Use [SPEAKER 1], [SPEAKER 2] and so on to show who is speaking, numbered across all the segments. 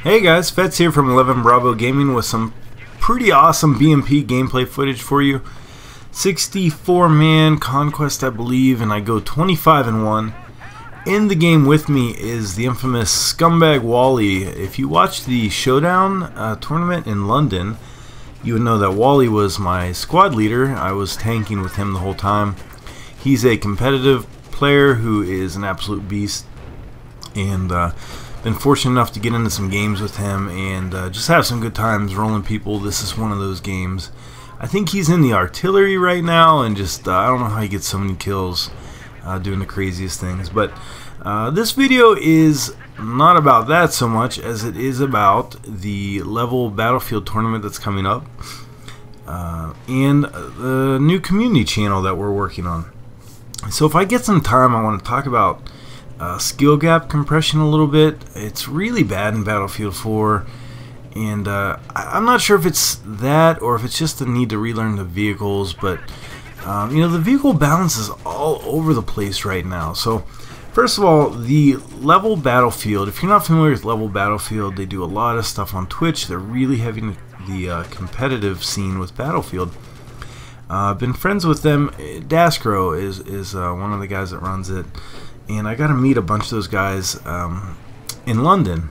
[SPEAKER 1] Hey guys, Fets here from 11 Bravo Gaming with some pretty awesome BMP gameplay footage for you. 64-man conquest, I believe, and I go 25-1. In the game with me is the infamous scumbag Wally. If you watched the Showdown tournament in London, you would know that Wally was my squad leader. I was tanking with him the whole time. He's a competitive player who is an absolute beast, and been fortunate enough to get into some games with him and just have some good times rolling people. This is one of those games. I think he's in the artillery right now, and just I don't know how he gets so many kills doing the craziest things. But this video is not about that so much as it is about the Level Battlefield tournament that's coming up and the new community channel that we're working on. So if I get some time, I want to talk about skill gap compression a little bit. It's really bad in Battlefield 4, and I'm not sure if it's that or if it's just the need to relearn the vehicles, but you know, the vehicle balance is all over the place right now. So first of all, the Level Battlefield, if you're not familiar with Level Battlefield, they do a lot of stuff on Twitch. They're really heavy in the competitive scene with Battlefield. I've been friends with them. Dascro is one of the guys that runs it, and I got to meet a bunch of those guys in London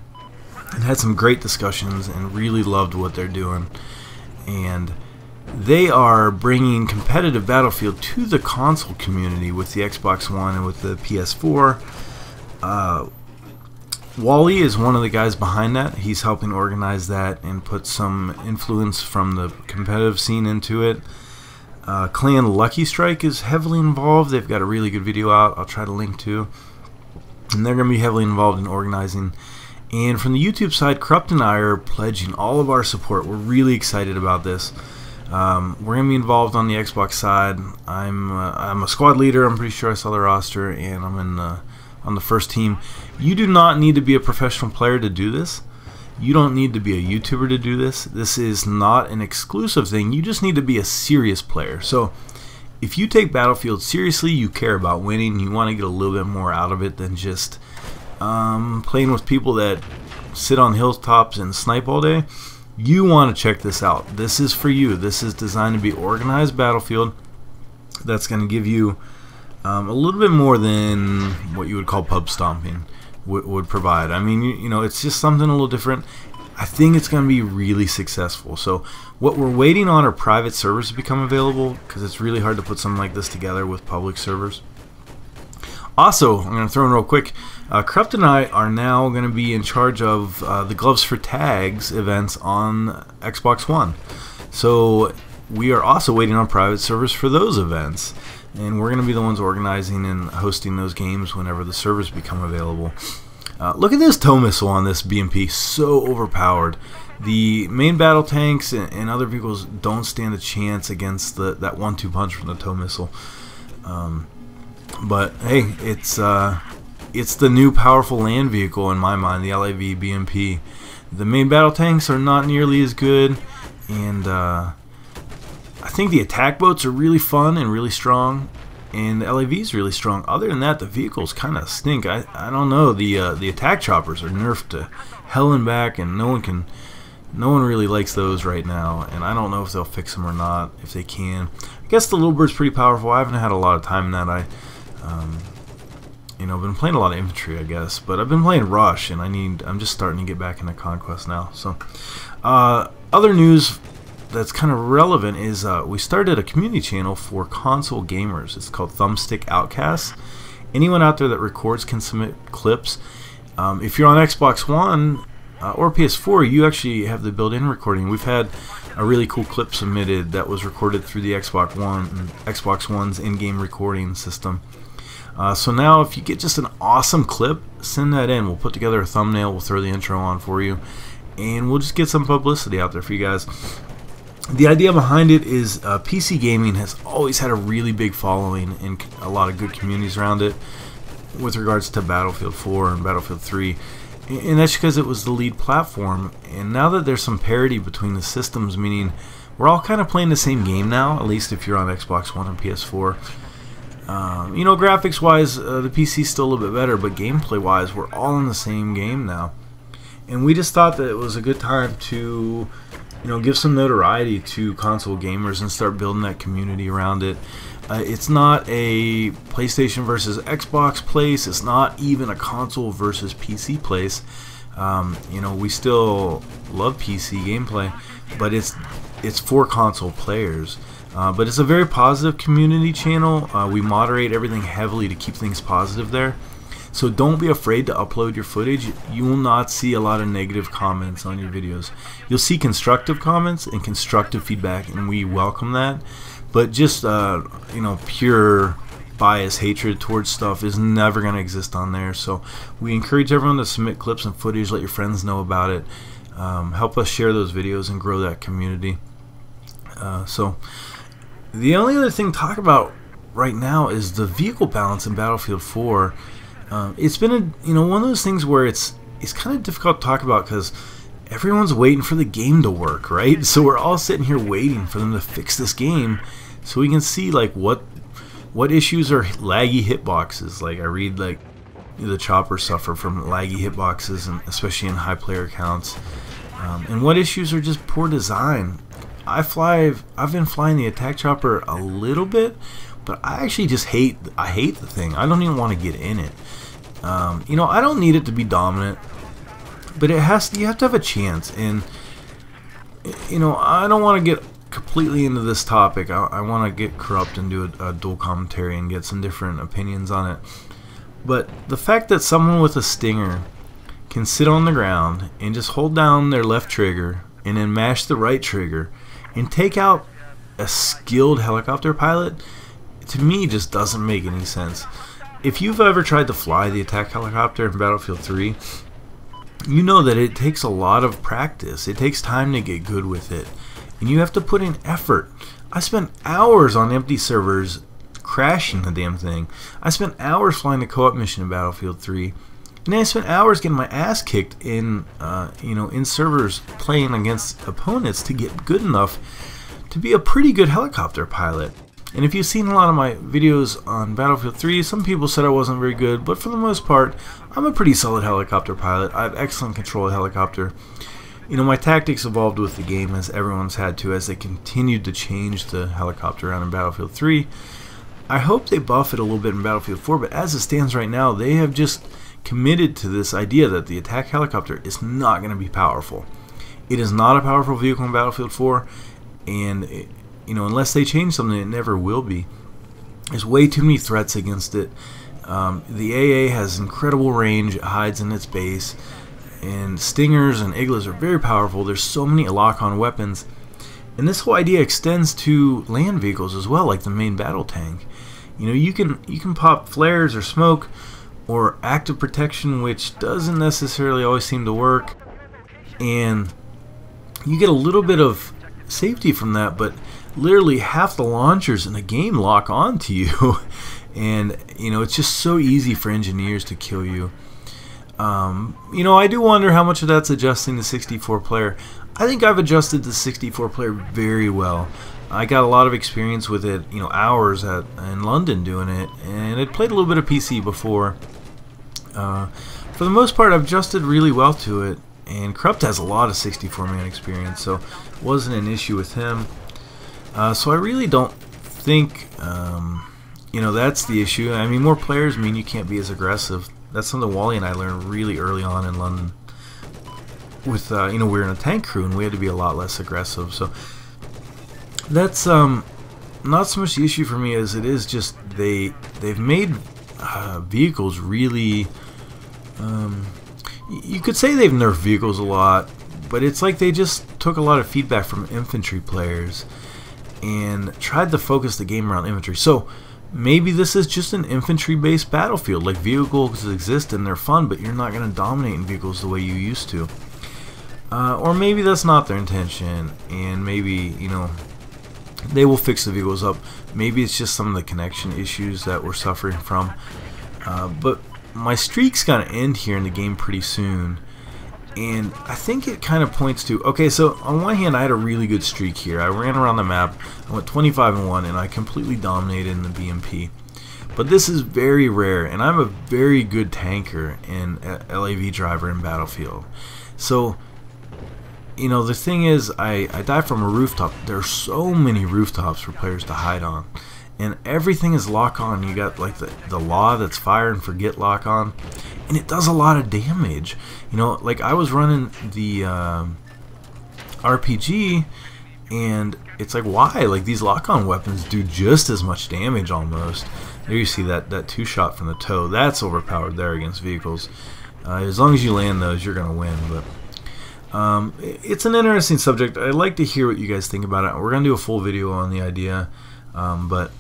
[SPEAKER 1] and had some great discussions and really loved what they're doing. And they are bringing competitive Battlefield to the console community with the Xbox One and with the PS4. Wally is one of the guys behind that. He's helping organize that and put some influence from the competitive scene into it. Clan Lucky Strike is heavily involved. They've got a really good video out I'll try to link to, and they're going to be heavily involved in organizing. And from the YouTube side, Corrupt and I are pledging all of our support. We're really excited about this. We're going to be involved on the Xbox side. I'm a squad leader. I'm pretty sure I saw the roster, and I'm in on the first team. You do not need to be a professional player to do this. You don't need to be a YouTuber to do this. This is not an exclusive thing. You just need to be a serious player. So if you take Battlefield seriously, you care about winning, you want to get a little bit more out of it than just playing with people that sit on hilltops and snipe all day, you want to check this out. This is for you. This is designed to be organized Battlefield that's going to give you a little bit more than what you would call pub stomping would provide. I mean, you know, it's just something a little different. I think it's going to be really successful. So what we're waiting on are private servers to become available, because it's really hard to put something like this together with public servers. Also, I'm going to throw in real quick, Corrupt and I are now going to be in charge of the Gloves for Tags events on Xbox One. So we are also waiting on private servers for those events, and we're going to be the ones organizing and hosting those games whenever the servers become available. Look at this tow missile on this BMP, so overpowered. The main battle tanks and other vehicles don't stand a chance against that 1-2 punch from the tow missile. But hey, it's the new powerful land vehicle in my mind, the LAV BMP. The main battle tanks are not nearly as good, and I think the attack boats are really fun and really strong, and the LAV is really strong. Other than that, the vehicles kind of stink. I don't know. The attack choppers are nerfed to hell and back, and no one really likes those right now. And I don't know if they'll fix them or not. If they can, I guess the Little Bird's pretty powerful. I haven't had a lot of time in that. You know, been playing a lot of infantry, I guess, but I've been playing Rush, and I'm just starting to get back into Conquest now. So, other news that's kind of relevant is we started a community channel for console gamers. It's called Thumbstick Outcasts. Anyone out there that records can submit clips. If you're on Xbox One or PS4, you actually have the built-in recording. We've had a really cool clip submitted that was recorded through the Xbox One's in-game recording system. So now if you get just an awesome clip, send that in. We'll put together a thumbnail, we'll throw the intro on for you, and we'll just get some publicity out there for you guys. The idea behind it is PC gaming has always had a really big following and a lot of good communities around it with regards to Battlefield 4 and Battlefield 3. And that's because it was the lead platform. And now that there's some parity between the systems, meaning we're all kind of playing the same game now, at least if you're on Xbox One and PS4. You know, graphics wise, the PC's still a little bit better, but gameplay wise, we're all in the same game now. and we just thought that it was a good time to, you know, give some notoriety to console gamers and start building that community around it. It's not a PlayStation versus Xbox place. It's not even a console versus PC place. You know, we still love PC gameplay, but it's for console players. But it's a very positive community channel. We moderate everything heavily to keep things positive there. So don't be afraid to upload your footage. You will not see a lot of negative comments on your videos. You'll see constructive comments and constructive feedback, and we welcome that. But just you know, pure bias, hatred towards stuff is never going to exist on there. So we encourage everyone to submit clips and footage, let your friends know about it, help us share those videos and grow that community. So the only other thing to talk about right now is the vehicle balance in Battlefield 4. It's been one of those things where it's kind of difficult to talk about because everyone's waiting for the game to work, right? So we're all sitting here waiting for them to fix this game so we can see like what issues are laggy hitboxes. Like I read like the choppers suffer from laggy hitboxes, and especially in high player counts. And what issues are just poor design. I've been flying the attack chopper a little bit, but I actually just hate the thing. I don't even want to get in it. You know, I don't need it to be dominant, but you have to have a chance. And you know, I don't want to get completely into this topic. I want to get corrupt and do a dual commentary and get some different opinions on it. But the fact that someone with a Stinger can sit on the ground and just hold down their left trigger and then mash the right trigger and take out a skilled helicopter pilot, to me just doesn't make any sense. If you've ever tried to fly the attack helicopter in Battlefield 3, you know that it takes a lot of practice. It takes time to get good with it, and you have to put in effort. I spent hours on empty servers crashing the damn thing. I spent hours flying the co-op mission in Battlefield 3, and then I spent hours getting my ass kicked in in servers playing against opponents to get good enough to be a pretty good helicopter pilot. And if you've seen a lot of my videos on Battlefield 3, some people said I wasn't very good, but for the most part, I'm a pretty solid helicopter pilot. I have excellent control of helicopter. You know, my tactics evolved with the game, as everyone's had to, as they continued to change the helicopter around in Battlefield 3. I hope they buff it a little bit in Battlefield 4, but as it stands right now, they have just committed to this idea that the attack helicopter is not going to be powerful. It is not a powerful vehicle in Battlefield 4, and you know, unless they change something, it never will be. There's way too many threats against it. The AA has incredible range. It hides in its base, and Stingers and Iglas are very powerful. There's so many lock-on weapons, and this whole idea extends to land vehicles as well, like the main battle tank. You know, you can pop flares or smoke or active protection, which doesn't necessarily always seem to work, and you get a little bit of safety from that, but literally half the launchers in the game lock on to you. And you know, it's just so easy for engineers to kill you. You know, I do wonder how much of that's adjusting the 64 player. I think I've adjusted the 64 player very well. I got a lot of experience with it, you know, hours in London doing it, and I'd played a little bit of PC before. For the most part, I've adjusted really well to it, and Corrupt has a lot of 64-man experience, so it wasn't an issue with him. So I really don't think, you know, that's the issue. I mean, more players mean you can't be as aggressive. That's something Wally and I learned really early on in London. With, you know, we were in a tank crew and we had to be a lot less aggressive. So that's not so much the issue for me as it is just they've made vehicles really. You could say they've nerfed vehicles a lot, but it's like they just took a lot of feedback from infantry players and tried to focus the game around infantry. So maybe this is just an infantry-based battlefield. Like, vehicles exist and they're fun, but you're not going to dominate in vehicles the way you used to. Or maybe that's not their intention, and maybe, you know, they will fix the vehicles up. Maybe it's just some of the connection issues that we're suffering from. But my streak's going to end here in the game pretty soon. And I think it kind of points to, okay, so on one hand I had a really good streak here. I ran around the map, I went 25-1, and I completely dominated in the BMP. But this is very rare, and I'm a very good tanker and LAV driver in Battlefield. So, you know, the thing is, I die from a rooftop. There's so many rooftops for players to hide on, and everything is lock on. You got like the law that's fire and forget lock on, and it does a lot of damage. You know, like I was running the RPG, and it's like, why? Like, these lock-on weapons do just as much damage almost. There you see that two-shot from the toe. That's overpowered there against vehicles. As long as you land those, you're going to win. But it's an interesting subject. I'd like to hear what you guys think about it. We're going to do a full video on the idea, but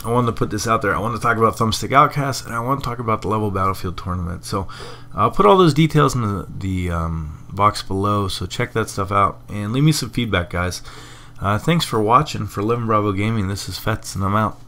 [SPEAKER 1] I wanted to put this out there. I want to talk about Thumbstick Outcast, and I want to talk about the Level Battlefield tournament. So I'll put all those details in the box below, so check that stuff out and leave me some feedback, guys. Thanks for watching. For 11 Bravo Gaming, this is Fetz, and I'm out.